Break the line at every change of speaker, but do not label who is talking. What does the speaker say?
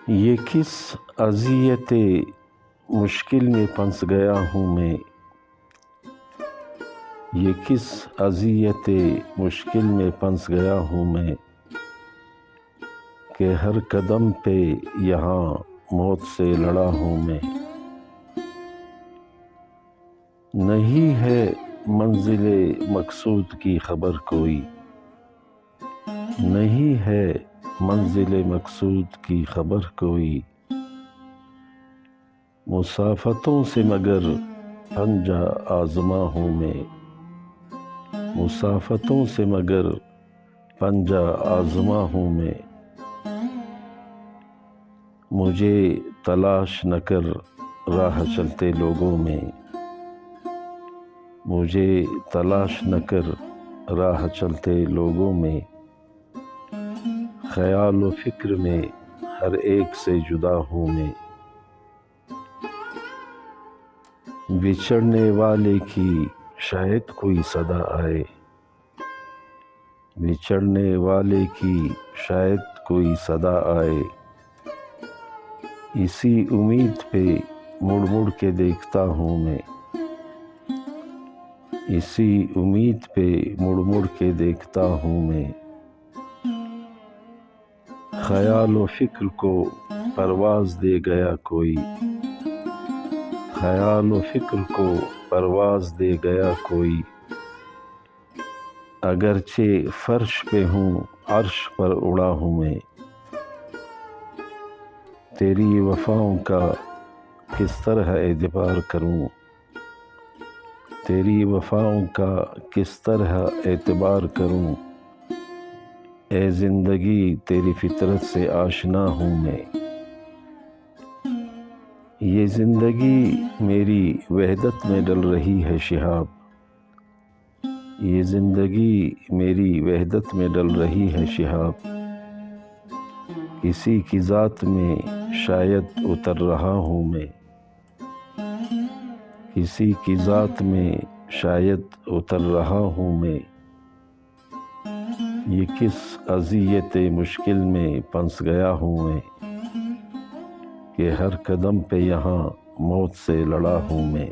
یہ کس اذیت مشکل میں پھنس گیا ہوں میں، یہ کس اذیت مشکل میں پھنس گیا ہوں میں، کہ ہر قدم پہ یہاں موت سے لڑا ہوں میں۔ نہیں ہے منزل مقصود کی خبر کوئی، نہیں ہے منزل مقصود کی خبر کوئی، مسافتوں سے مگر پنجہ آزما ہوں میں، مسافتوں سے مگر پنجہ آزما ہوں میں۔ مجھے تلاش نہ کر راہ چلتے لوگوں میں، مجھے تلاش نہ کر راہ چلتے لوگوں میں، خیال و فکر میں ہر ایک سے جدا ہوں میں۔ بچھڑنے والے کی شاید کوئی صدا آئے، بچھڑنے والے کی شاید کوئی صدا آئے، اسی امید پہ مڑ مڑ کے دیکھتا ہوں میں، اسی امید پہ مڑ مڑ کے دیکھتا ہوں میں۔ خیال و فکر کو پرواز دے گیا کوئی، خیال و فکر کو پرواز دے گیا کوئی، اگرچہ فرش پہ ہوں عرش پر اڑا ہوں میں۔ تیری وفاؤں کا کس طرح اعتبار کروں، تیری وفاؤں کا کس طرح اعتبار کروں، اے زندگی تیری فطرت سے آشنا ہوں میں۔ یہ زندگی میری وحدت میں ڈل رہی ہے شہاب، یہ زندگی میری وحدت میں ڈل رہی ہے شہاب، کسی کی ذات میں شاید اتر رہا ہوں میں، کسی کی ذات میں شاید اتر رہا ہوں میں۔ یہ کس اذیت مشکل میں پھنس گیا ہوں میں، کہ ہر قدم پہ یہاں موت سے لڑا ہوں میں۔